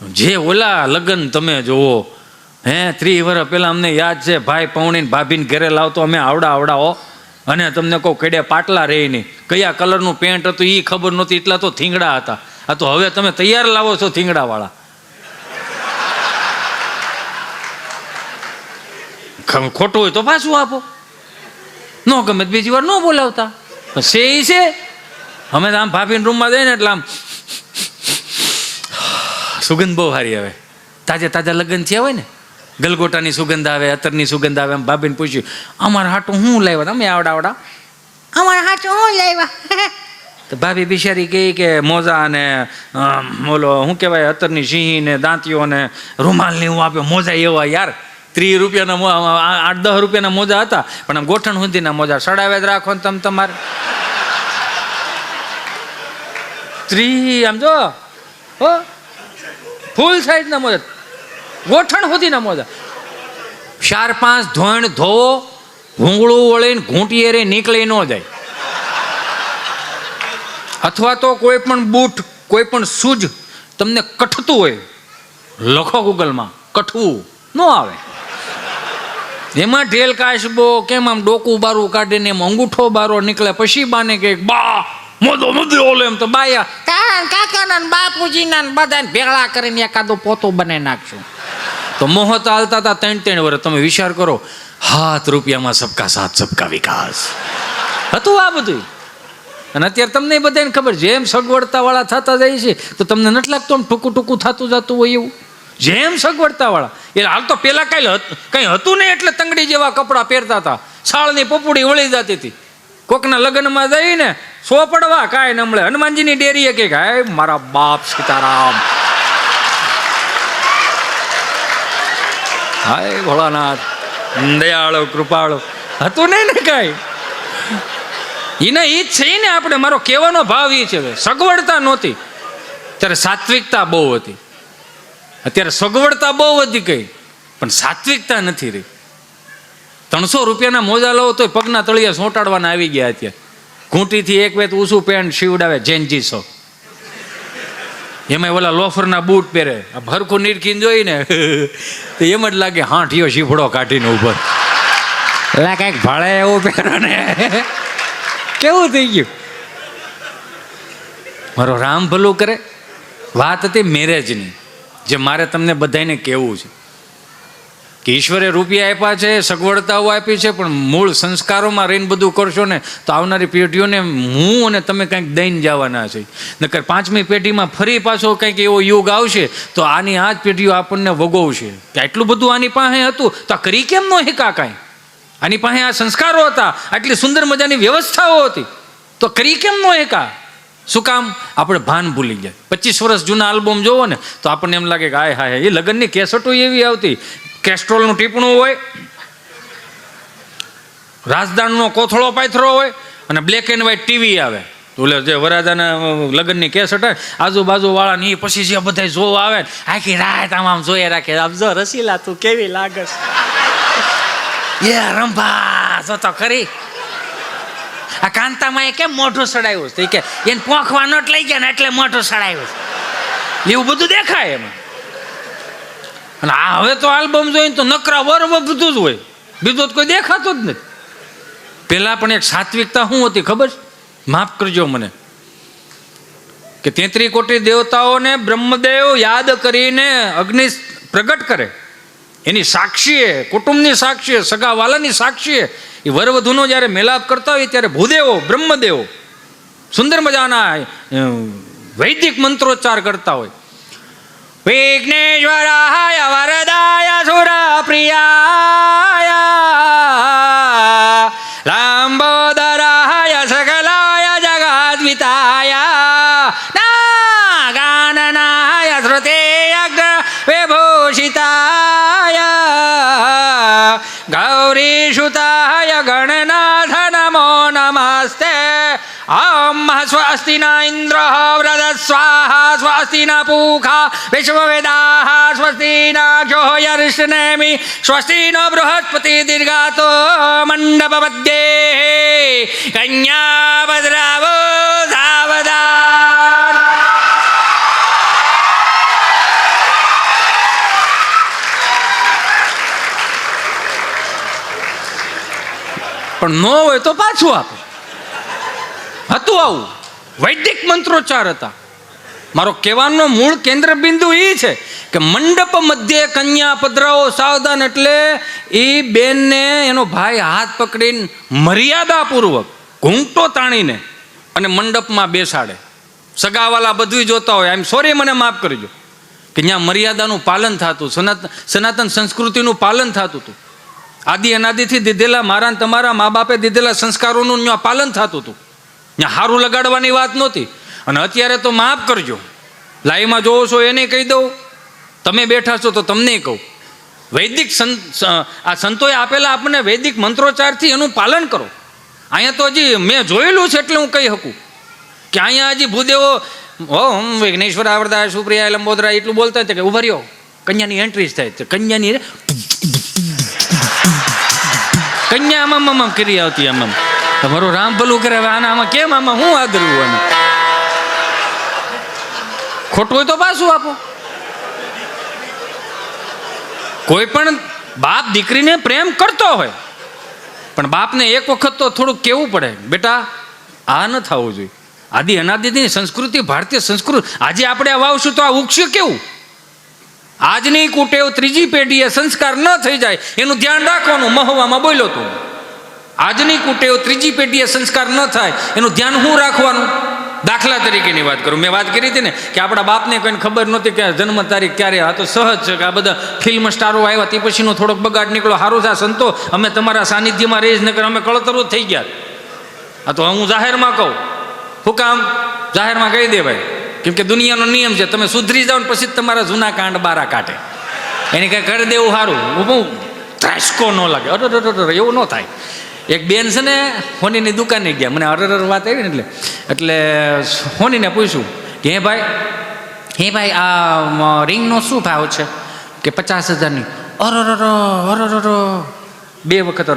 જે ઓલા લગ્ન તમે જોવો, 30 વર્ષ પહેલાં અમને યાદ છે, ભાઈ પૌણીને ભાભીને ઘરે લાવતો અમે આવડાવો, અને તમને કહું કેડે પાટલા રહી નહીં, કયા કલરનું પેન્ટ હતું એ ખબર નહોતી, એટલા તો થીંગડા હતા. આ તો હવે તમે તૈયાર લાવો છો થીંગડાવાળા. ખોટું હોય તો પાછું આપો, ન ગમે બીજી વાર ન બોલાવતા. છે અમે તો આમ ભાભીને રૂમમાં જઈએ ને એટલે આમ સુગંધ બહુ સારી આવે. તાજા લગ્ન થયા હોય ને, ગલગોટાની સુગંધ આવે, અત્તરની સુગંધ આવે. આમ ભાભીને પૂછ્યું અમારા હાટું હું લાવ્યા, તમે આવડા અમારા હાટું હું લાવ્યા? તો ભાભી બિચારી કહે કે મોજા અને ઓલો શું કહેવાય અત્તરની સિંહી ને દાંતીઓ ને રૂમાલ ને એવું આપ્યો. મોજા એવા યાર 30 રૂપિયાના 8-10 રૂપિયાના મોજા હતા, પણ આમ ગોઠણ સુધીના મોજા સડાવે જ રાખો ને તમે તમારે 30 આમ જો ફૂલ સાઈઝના મોજા, ગોઠણ સુધીના મોજા. 4-5 ધોણ ધોવો, ભૂંગળું વળીને ઘૂંટીએ રે નીકળી ન જાય. અથવા તો કોઈ પણ બૂટ, કોઈ પણ શૂઝ તમને કઠતું હોય, લખો ગૂગલમાં, કઠવું ન આવે. એમાં ઢેલ કાશબો કેમ આમ ડોકું બારું કાઢીને એમ અંગૂઠો બારો નીકળે, પછી બાને કે બા મોદો ઓલે એમ તો બાયા કાકાના બાપુજીના બધાને ભેળા કરીને એકાદો પોતો બનાવી નાખશું. તો મોહ તો હાલતા હતા 3-3 વર્ષ. તમે વિચાર કરો, 7 રૂપિયામાં સબકા સાથ સબકા વિકાસ હતું આ બધું. અને અત્યારે તમને બધાને ખબર, જેમ સગવડતા વાળા થતા જાય છે તો તમને નથી લાગતું આમ ટૂંકું થતું જતું હોય એવું? જેમ સગવડતા વાળા એટલે હાલ તો પેલા કઈ હતું નહીં, એટલે તંગડી જેવા કપડાં પહેરતા હતા, સાળની પપુડી વળી જતી હતી. કોકના લગ્નમાં જઈને સોપડવા કાંઈ ન મળે. હનુમાનજીની ડેરીએ કે હાય મારા બાપ સીતારામ, હાય ભોળાનાથ દયાળો કૃપાળો, હતું નહીં ને કાંઈ. એના ઈ જ છે ને આપણે, મારો કહેવાનો ભાવ એ છે, સગવડતા નહોતી ત્યારે સાત્વિકતા બહુ હતી. અત્યારે સગવડતા બહુ વધી ગઈ પણ સાત્વિકતા નથી રહી. 300 રૂપિયાના મોજા લો તો પગના તળિયા સોંટાડવાના આવી ગયા. અત્યારે ઘૂંટીથી એક વેત ઊંચું પેન્ટ સીવડાવે જેનજીસો, એમાં ઓલા લોફરના બૂટ પહેરે, હરખું નીરખીને જોઈને તો એમ જ લાગે હાંઠિયો શીફડો કાઢીને ઉપર એટલે કંઈક ભાડે એવું પહેરો ને કેવું થઈ ગયું. મારો રામ ભલું કરે. વાત હતી મેરેજની, જે મારે તમને બધાને કહેવું છે કે ઈશ્વરે રૂપિયા આપ્યા છે, સગવડતાઓ આપી છે, પણ મૂળ સંસ્કારોમાં રહીને બધું કરશો ને તો આવનારી પેઢીઓને હું અને તમે કંઈક દઈને જવાના છે. નકર 5મી પેઢીમાં ફરી પાછો કંઈક એવો યુગ આવશે તો આની આ જ પેઢીઓ આપણને વગોવશે કે આટલું બધું આની પાસે હતું તો આ કરી કેમ ન હિકા કાંઈ? આની પાસે આ સંસ્કારો હતા, આટલી સુંદર મજાની વ્યવસ્થાઓ હતી, તો કરી કેમ ન હિકા? શું કામ? આપણે ભાન ભૂલી ગયા. 25 વર્ષ જૂના આલ્બમ જોવો ને તો આપણને એમ લાગે કે હાય હાય, એ લગ્નની કેસેટો એવી આવતી, કેસ્ટ્રોલનું ટીપણું હોય, રાજદાણનો કોથળો પાથરો હોય અને બ્લેક એન્ડ વ્હાઈટ ટીવી આવે. ઓલે જે વરાજાના લગ્નની કેસેટ હોય, આજુબાજુ વાળા ને પછી જે બધા જોવા આવે, આખી રાત આમ જોઈએ રાખે, આમ જો રસીલા તું કેવી લાગસ, એ રંભા જો તો ખરી. આ કાંતામાં એ કેમ મોઢું સડાયું છે કે એને પોંખવા નોટ લઈ ગયા ને એટલે મોઢું સડાયું છે, એવું બધું દેખાય એમાં. અને આ હવે તો આલ્બમ જોઈને તો નકરા વર બધું જ હોય, બીજું કોઈ દેખાતું જ નથી. પેલા પણ એક સાત્વિકતા શું હતી ખબર? માફ કરજો મને, કે 33 કોટી દેવતાઓને બ્રહ્મદેવ યાદ કરીને અગ્નિ પ્રગટ કરે, એની સાક્ષીએ, કુટુંબની સાક્ષીએ, સગાવાલાની સાક્ષીએ એ વરવધુનો જ્યારે મેલાપ કરતા હોય ત્યારે ભૂદેવો, બ્રહ્મદેવો સુંદર મજાના વૈદિક મંત્રોચ્ચાર કરતા હોય. વિઘ્નેશ્વરાય વરદાય સુરપ્રિયાય લાંબોદરાય સકલાય જગદ્વિતાય નાગાનનાય શ્રુતેયગ્ન વિભૂષિતાય ગૌરીસુતાય ગણનાથ નમો નમસ્તે. ઓમ સ્વસ્તિ ન ઇન્દ્ર વ્રત સ્વાહા સ્વસ્તિ ન પૂખા વિશ્વવેદાઃ સ્વસ્તિ ન ક્ષોયર્ષ્ણેમિ સ્વસ્તિ ન બૃહસ્પતિ દીર્ઘાતો મંડપ મધ્યે કન્યા ભદ્રાવો સાવધાન. પણ ન હોય તો પાછું આપે. હતું આવું, વૈદિક મંત્રોચ્ચાર હતા. મારો કહેવાનો મૂળ કેન્દ્ર બિંદુ એ છે કે મંડપ મધ્યે કન્યા પધરાવો સાવધાન, એટલે એ બેનને એનો ભાઈ હાથ પકડીને મર્યાદાપૂર્વક ઘૂંટો તાણીને અને મંડપમાં બેસાડે. સગાવાલા બધું જોતા હોય, આઈ એમ સોરી, મને માફ કરજો, કે ત્યાં મર્યાદાનું પાલન થતું, સનાતન સંસ્કૃતિનું પાલન થતું હતું. આદિ અનાદિથી દીધેલા મારા ને તમારા મા બાપે દીધેલા સંસ્કારોનું ત્યાં પાલન થતું હતું. ત્યાં હારું લગાડવાની વાત નહોતી. અને અત્યારે તો માફ કરજો, લાઈવમાં જોવો છો એને કહી દઉં, તમે બેઠા છો તો તમને કહું, વૈદિક આ સંતોએ આપેલા આપણને વૈદિક મંત્રોચ્ચારથી એનું પાલન કરો. અહીંયા તો હજી મેં જોયેલું છે એટલે હું કહી શકું કે અહીંયા હજી ભૂદેવો ઓમ વિઘ્નેશ્વર આવરદા સુપ્રિયા લંબોદરા એટલું બોલતા હતા કે ઉભા રહ્યો, કન્યાની એન્ટ્રી થાય છે, કન્યાની કન્યા આમાં કરી આવતી, આમાં તમારું રામ ભલું કરે. આમાં કેમ, આમાં હું આદરવું, અને ખોટું હોય તો પાછું આપો. કોઈ પણ બાપ દીકરીને પ્રેમ કરતો હોય, પણ બાપને એક વખત તો થોડુંક કહેવું પડે, બેટા આ ન થવું જોઈએ. આદિ અનાદિની સંસ્કૃતિ, ભારતીય સંસ્કૃતિ, આજે આપણે આ વાવશું તો આ ઉગશે કેવું? આજની કુટેવ ત્રીજી પેઢીએ સંસ્કાર ન થઈ જાય એનું ધ્યાન રાખવાનું. મહુવામાં બોલ્યો તું, આજની કુટેવ ત્રીજી પેઢીએ સંસ્કાર ન થાય એનું ધ્યાન હું રાખવાનું. દાખલા તરીકેની વાત કરું, મેં વાત કરી હતી ને કે આપણા બાપને કોઈને ખબર નહોતી કે જન્મ તારીખ ક્યારે. આ તો સહજ છે કે આ બધા ફિલ્મ સ્ટારો આવ્યા તે પછીનો થોડોક બગાડ નીકળ્યો. સારું છે સંતો, અમે તમારા સાનિધ્યમાં રહીશ નકર અમે કળતરો થઈ ગયા. આ તો હું જાહેરમાં કહું, હું કામ જાહેરમાં કહી દે ભાઈ, કેમ કે દુનિયાનો નિયમ છે, તમે સુધરી જાઓ ને પછી તમારા જૂના કાંડ બારા કાઢે. એને કંઈ કરી દેવું સારું, બહુ ત્રાસકો ન લાગે. અરે એવું ન થાય. એક બેન છે ને હોનીની દુકાને ગયા, મને વાત આવી ને એટલે હોનીને પૂછ્યું કે હે ભાઈ આ રિંગનો શું ભાવ છે? કે 50,000ની. અરર 2 વખત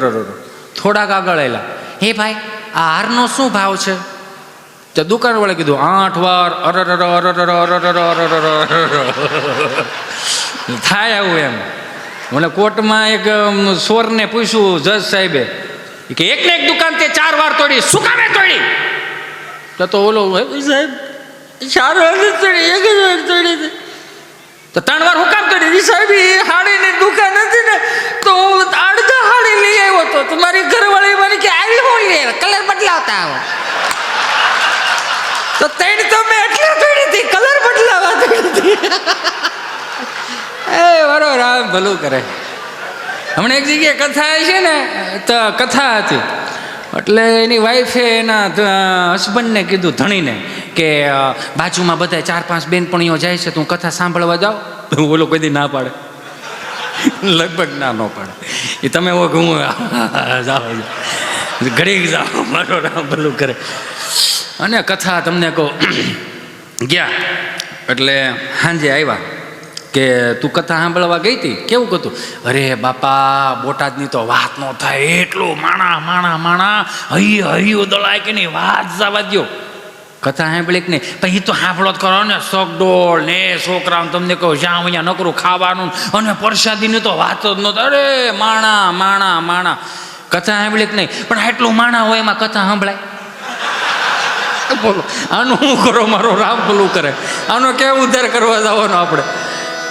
થોડાક આગળ આવેલા, હે ભાઈ આ હારનો શું ભાવ છે? તો દુકાનવાળે કીધું 8 વાર થાય આવું એમ. મને કોર્ટમાં એક સોરને પૂછ્યું જજ સાહેબે કે એકને એક દુકાન તે 4 વાર તોડી, શું કામે તોડી? તો ઓલો સાહેબ 4 વાર તોડી, 1 વાર તોડી, તો 3 વાર હું કામ તોડી? સાહેબ એ હાડીની દુકાન હતી ને તો અડધા હાડી લઈ આવ્યો તો તમારી ઘરવાળી મને કે આવી હું લે કલર બદલાવતા આવો. તો 3 તો મેં એટલે તોડી હતી, કલર બદલાવા તોડી હતી. એ મારો રામ ભલું કરે. હમણાં એક જગ્યાએ કથા છે ને, તો કથા હતી એટલે એની વાઈફે એના હસબન્ડને કીધું, ધણીને, કે બાજુમાં બધા 4-5 બેનપણીઓ જાય છે, તું કથા સાંભળવા જાઓ. ઓલો કોઈ દી ના પાડે, લગભગ ના ન પાડે. એ તમે હું જાઓ, ઘડીક જાઓ, મારો રામ ભલું કરે. અને કથા તમને કહું, ગયા એટલે સાંજે આવ્યા કે તું કથા સાંભળવા ગઈ હતી, કેવું હતું? અરે બાપા બોટાદની તો વાત ન થાય, એટલું માણા હૈયું દળાય કે નહીં, વાત જવા દો. કથા સાંભળી કે નહીં? પછી તો સાંભળો જ કરો ને, શકડોળ ને છોકરાઓ તમને કહું જ્યાં અહીંયા નકરું ખાવાનું અને પ્રસાદીની તો વાત જ નહોતી. અરે માણા કથા સાંભળી કે નહીં? પણ આટલું માણા હોય એમાં કથા સાંભળાય? બોલો આનું શું કરો, મારો રામ ભલું કરે. આનો કેવો ઉદ્ધાર કરવા જવાનો આપણે?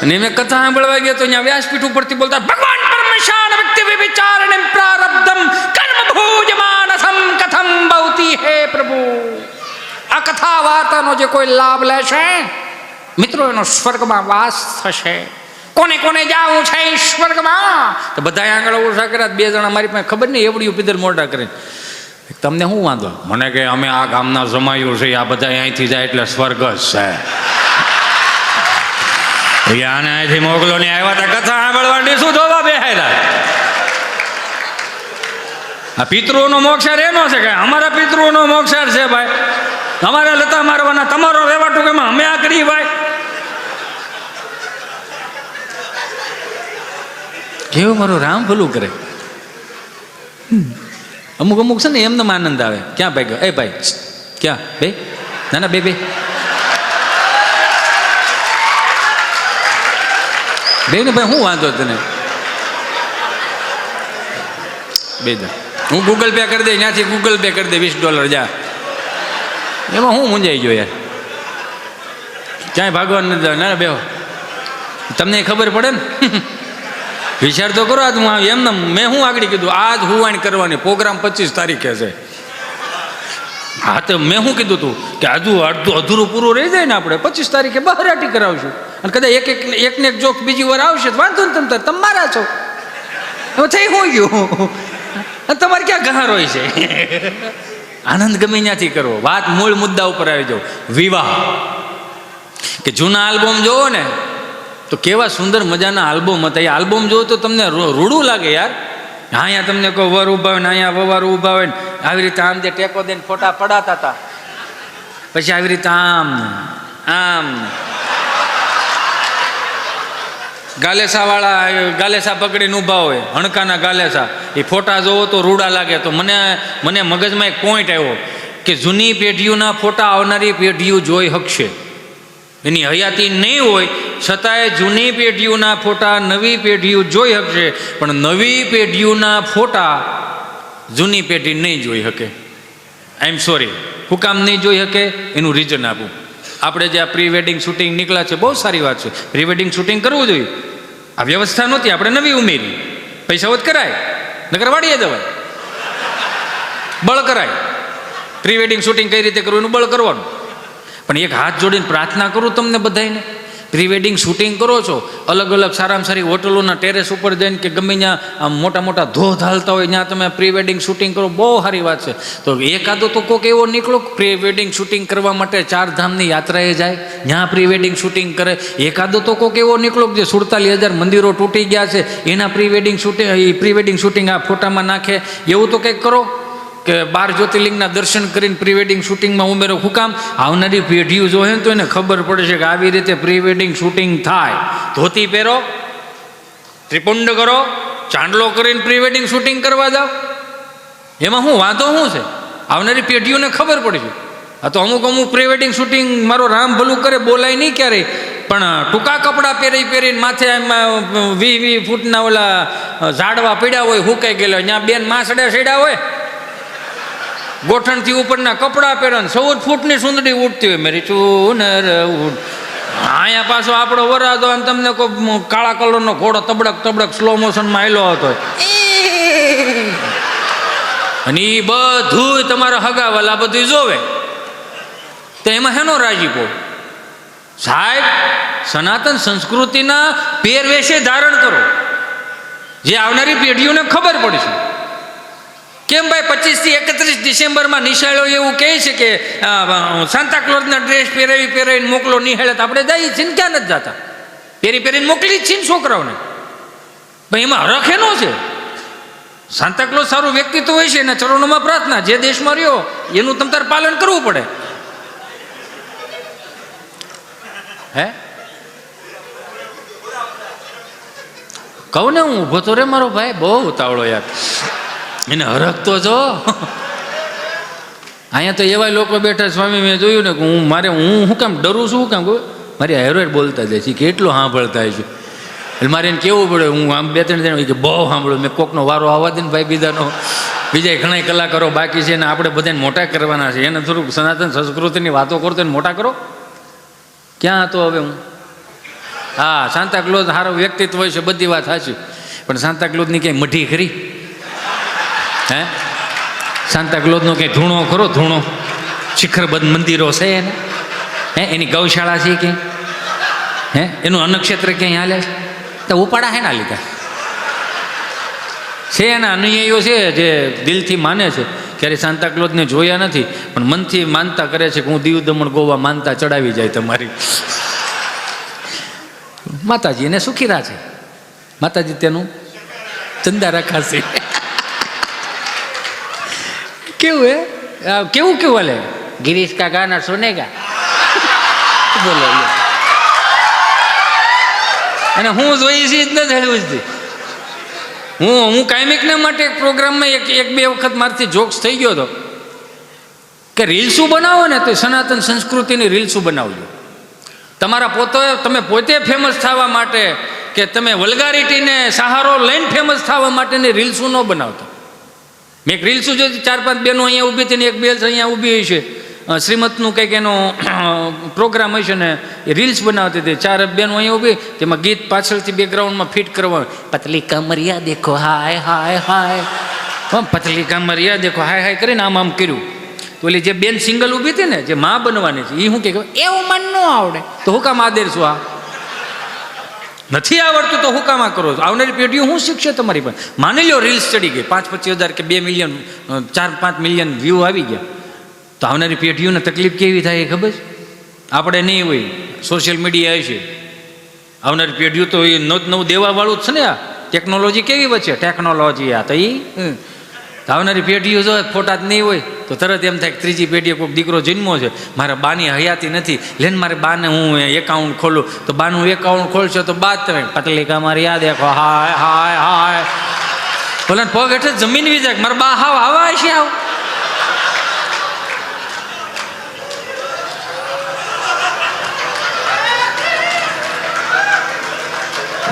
અને મેં કથા સાંભળવા ગયા તો અહીંયા વ્યાસપીઠ ઉપરથી બોલતા, ભગવાન પરમેશાન વ્યક્તિ વિચારણે પ્રારબ્ધમ કર્મ ભોજમાનસમ કથમ ભવતી હે પ્રભુ. આ કથા વાર્તાનો જે કોઈ લાભ લેશે મિત્રો, એનો સ્વર્ગમાં વાસ થશે. કોને કોને જાવું છે સ્વર્ગમાં? તો બધા આગળ ઓછા કર્યા. 2 જણા મારી પાસે ખબર નહીં એવડી પીધર મોટા કરીને, તમને શું વાંધો? મને કે અમે આ ગામના જમાયું છે, આ બધા અહીંથી જાય એટલે સ્વર્ગ જ છે. આને અહીંથી મોકલો ને આવ્યા હતા કથા સાંભળવાની, શું જોવા બેહાયલા? આ પિતૃઓનો મોક્ષાર એનો છે કે અમારા પિતૃઓનો મોક્ષાર છે ભાઈ, અમારે લતા મારવાના, તમારો રહેવા ટૂંકમાં અમે આ કરી ભાઈ. કેવું મારું રામ ભલું કરે. અમુક છે ને એમને આનંદ આવે. ક્યાં ભાઈ ગયો? એ ભાઈ ક્યાં બે? ના બે ને ભાઈ, શું વાંધો તને? બે હું ગૂગલ પે કરી દે, ત્યાંથી ગૂગલ પે કરી દે $20 જા. એમાં હું મૂંઝાઈ ગયો યાર, ક્યાંય ભાગવાનું નથી. ના બેહો, તમને ખબર પડે ને. વિચાર તો કરો. આજ હું એમને મેં હું આગળ કીધું, આજ હુવાણ કરવાની, પ્રોગ્રામ 25 તારીખે છે. હા તો મેં શું કીધું તું કે હજુ અધૂરું પૂરું રહી જાય ને, આપણે 25 તારીખે બહારાટી કરાવશું. અને કદાચ એકને એક જોક બીજી વાર આવશે તો વાંધો ને, તમે મારા છો. હવે થઈ શું ગયું, તમારે ક્યાં ગહાર હોય છે. આનંદ ગમે ત્યાંથી કરવો. વાત મૂળ મુદ્દા ઉપર આવી જાઓ. વિવાહ કે જૂના આલ્બમ જોવો ને તો કેવા સુંદર મજાના આલ્બમ હતા. એ આલ્બમ જોવો તો તમને રૂડું લાગે યાર. અહીંયા તમને કોઈ વર ઊભા હોય ને, અહીંયા વવાર ઊભા હોય ને, આવી રીતે આમ જે ટેકો દઈને ફોટા પડાતા હતા. પછી આવી રીતે આમ આમ ગાલેસા ગાલેસા પકડીને ઊભા હોય, હણકાના ગાલેસા. એ ફોટા જોવો તો રૂડા લાગે. તો મને મગજમાં એક પોઈન્ટ આવ્યો કે જૂની પેઢીઓના ફોટા આવનારી પેઢીઓ જોઈ શકશે. એની હયાતી નહીં હોય છતાંય જૂની પેઢીઓના ફોટા નવી પેઢીઓ જોઈ શકશે, પણ નવી પેઢીઓના ફોટા જૂની પેઢી નહીં જોઈ શકે. આઈ એમ સોરી. હું કામ નહીં જોઈ શકે એનું રીઝન આપું. આપણે જે આ પ્રી વેડિંગ શૂટિંગ નીકળ્યા છે, બહુ સારી વાત છે. પ્રી વેડિંગ શૂટિંગ કરવું જોઈએ. આ વ્યવસ્થા નહોતી, આપણે નવી ઉમેરી. પૈસા વધ કરાય, નકર વાડીએ જવાય, બળ કરાય. પ્રી વેડિંગ શૂટિંગ કઈ રીતે કરવું એનું બળ કરવાનું. પણ એક હાથ જોડીને પ્રાર્થના કરું તમને બધાને, પ્રી વેડિંગ શૂટિંગ કરો છો, અલગ અલગ સારામાં સારી હોટલોના ટેરેસ ઉપર જઈને કે ગમે ત્યાં આમ મોટા મોટા ધોધ હાલતા હોય ત્યાં તમે પ્રી વેડિંગ શૂટિંગ કરો, બહુ સારી વાત છે. તો એકાદો તો કોઈક એવો નીકળો પ્રી વેડિંગ શૂટિંગ કરવા માટે 4 ધામની યાત્રાએ જાય, ત્યાં પ્રી વેડિંગ શૂટિંગ કરે. એકાદો તો કોઈક એવો નીકળો જે 47,000 મંદિરો તૂટી ગયા છે એના પ્રી વેડિંગ શૂટિંગ, એ પ્રી વેડિંગ શૂટિંગ આ ફોટામાં નાખે. એવું તો કંઈક કરો કે 12 જ્યોતિર્લિંગના દર્શન કરીને પ્રી વેડિંગ શૂટિંગમાં ઉમેરો. શું કામ? આવનારી પેઢીઓ જોહે તો એને ખબર પડે છે કે આવી રીતે પ્રી વેડિંગ શૂટિંગ થાય. ધોતી પહેરો, ત્રિપુંડ કરો, ચાંદલો કરીને પ્રી વેડિંગ શૂટિંગ કરવા જાઓ. એમાં શું વાંધો શું છે? આવનારી પેઢીઓને ખબર પડશે. આ તો અમુક પ્રી વેડિંગ શૂટિંગ મારો રામ ભલું કરે, બોલાય નહીં ક્યારેય, પણ ટૂંકા કપડાં પહેરીને માથે એમાં 20 ફૂટના ઓલા ઝાડવા પીડ્યા હોય, હુકાઈ ગયેલા, ત્યાં બેન માસડા સેડા હોય, ગોઠણથી ઉપરના કપડાં પહેરો, 14 ફૂટની સુંદરી ઉડતી હોય. મેરી ચૂનર ઉડ. અહીંયા પાછો આપણો વરાદો એમ તમને કોઈ કાળા કલરનો ઘોડો તબડક સ્લો મોશનમાં આવેલો હતો, અને એ બધું તમારા હગાવાલા બધું જોવે તો એમાં હેનો રાજીપો? સાહેબ, સનાતન સંસ્કૃતિના પહેરવેશે ધારણ કરો, જે આવનારી પેઢીઓને ખબર પડશે. કેમ ભાઈ 25 થી 31 ડિસેમ્બરમાં નિશાળો એવું કહે છે કે સાન્તાક્લોઝના ડ્રેસ પહેરાવીને મોકલો નિહાળે, તો આપણે જઈએ છીએ ને, ક્યાં નથી જતા? પહેરીને મોકલી જ છીએ ને છોકરાઓને. ભાઈ એમાં હરખ એનો છે. સાન્તાક્લોઝ સારું વ્યક્તિત્વ હોય છે, એના ચરણોમાં પ્રાર્થના. જે દેશમાં રહ્યો એનું તમ તાર પાલન કરવું પડે. હે કહું ને, હું ઊભો તો રે મારો ભાઈ, બહુ ઉતાવળો યાર, એને હરખ તો જો. અહીંયા તો એવા લોકો બેઠા, સ્વામી મેં જોયું ને કે હું શું કામ ડરું છું, શું કામ મારી હેરો બોલતા જાય છે, કેટલો સાંભળતા છે. એટલે મારે એને કેવું પડે, હું આમ 2-3 જણ કે બહુ સાંભળ્યું. મેં કોકનો વારો આવવા દે ને ભાઈ, બીજા ઘણા કલાકારો બાકી છે ને આપણે બધાને મોટા કરવાના છે. એને થોડુંક સનાતન સંસ્કૃતિની વાતો કરતો એને મોટા કરો. ક્યાં હતો હવે હું? હા, સાન્તાક્લોઝ સારો વ્યક્તિત્વ હોય છે, બધી વાત સાચી, પણ સાન્તાક્લોઝની ક્યાંય મઢી ખરી? હે, સાન્તાક્લોઝનો કંઈ ધૂણો ખરો? ધૂણો શિખરબદ્ધ મંદિરો છે એને? હે, એની ગૌશાળા છે ક્યાંય? હે, એનું અન્નક્ષેત્ર ક્યાંય હાલે છે? તો ઉપાડા હે ના લીધા છે. એના અનુયાયીઓ છે જે દિલથી માને છે. ક્યારે સાન્તાક્લોઝને જોયા નથી, પણ મનથી માનતા કરે છે કે હું દીવ દમણ ગોવા માનતા ચડાવી જાય તમારી. માતાજી એને સુખી રાખે, માતાજી તેનું ચંદા રાખાશે. કેવું હે, કેવું હાલે? ગિરીશ કા ગાના સુનેગા બોલો. અને હું જોઈ છે જ નથી હળવું. હું કાયમિકના માટે એક પ્રોગ્રામમાં એક બે વખત મારથી જોક્સ થઈ ગયો હતો કે રીલ્સું બનાવો ને તો સનાતન સંસ્કૃતિની રીલ્સું બનાવજો. તમે પોતે ફેમસ થવા માટે કે તમે વલ્ગારિટીને સહારો લઈને ફેમસ થવા માટેની રીલ્સું ન બનાવતા. મેં એક રીલ્સ જોઈ, 4-5 બહેનો અહીંયા ઊભી હતી ને એક બેલ અહીંયા ઊભી છે, શ્રીમતનું કંઈક એનો પ્રોગ્રામ હશે ને એ રીલ્સ બનાવતી હતી. 4 બહેનો અહીંયા ઊભી, તેમાં ગીત પાછળથી બેકગ્રાઉન્ડમાં ફિટ કરવા, પતલી કમરિયા દેખો હાય હાય હાય, પતલી કમરિયા દેખો હાય હાય કરીને આમ કર્યું. તો ઓલી જે બેન સિંગલ ઊભી હતી ને, જે માં બનવાની છે, એ શું કે એવું મન ન આવડે તો હું કામ આદેર છું? આ નથી આવડતું તો હું કામ કરો છો? આવનારી પેઢીઓ શું શીખશે તમારી પર? માની લો રીલ્સ ચડી ગઈ, 5-25 હજાર કે 2 મિલિયન 4-5 મિલિયન વ્યૂ આવી ગયા, તો આવનારી પેઢીઓને તકલીફ કેવી થાય એ ખબર છે? આપણે નહીં હોય, સોશિયલ મીડિયા છે, આવનારી પેઢીઓ તો એ નવું દેવાવાળું જ છે ને. આ ટેકનોલોજી કેવી વચ્ચે ટેકનોલોજી, આ તો એ આવનારી પેઢીઓ જો ફોટા જ નહીં હોય તો તરત એમ થાય કે ત્રીજી પેઢીએ કોઈક દીકરો જન્મો છે, મારા બાની હયાતી નથી, લેને મારે બાને હું એકાઉન્ટ ખોલું, તો બાનું એકાઉન્ટ ખોલશો તો બાદ તમે પતલી કમર યાદ દેખો હાય હાય હાય, બોલે પગ હેઠે જમીન વી જાય, મારા બા હાવ આવા છે. આવ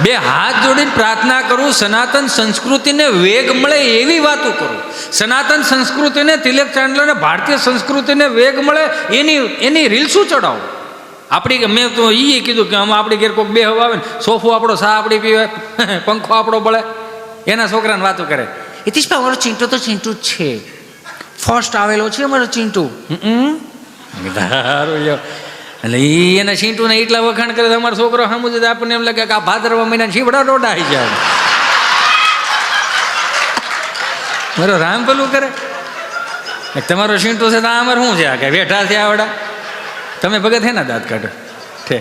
બે હાથ જોડીને પ્રાર્થના કરું, સનાતન સંસ્કૃતિને વેગ મળે એવી વાતો કરું, સનાતન સંસ્કૃતિને, તિલક ચાંદલાને, ભારતીય સંસ્કૃતિને વેગ મળે એની રીલ્સું ચડાવો. આપણી મેં તો એ કીધું કે આમાં આપણી ઘેર કોઈક બે હવા આવે ને, સોફો આપણો સા આપણી પીવે, પંખો આપણો બળે, એના છોકરાને વાતો કરે, હિતેશભાઈ અમારો ચિંટુ તો ચિંટુ જ છે, ફર્સ્ટ આવેલો છે અમારો ચિંટુ. એટલે એ એના છીંટુને એટલા વખાણ કરે તો અમારો છોકરો સામું જ આપણને એમ લાગે કે આ ભાદરવા મહિના છીવડા ડોડા આવી જાય. મારો રામ પેલું કરે તમારો છીંટુ છે તો અમારે શું છે? આ કે બેઠા છે આવડા, તમે ભગત હે ના દાંત કાઢો ઠે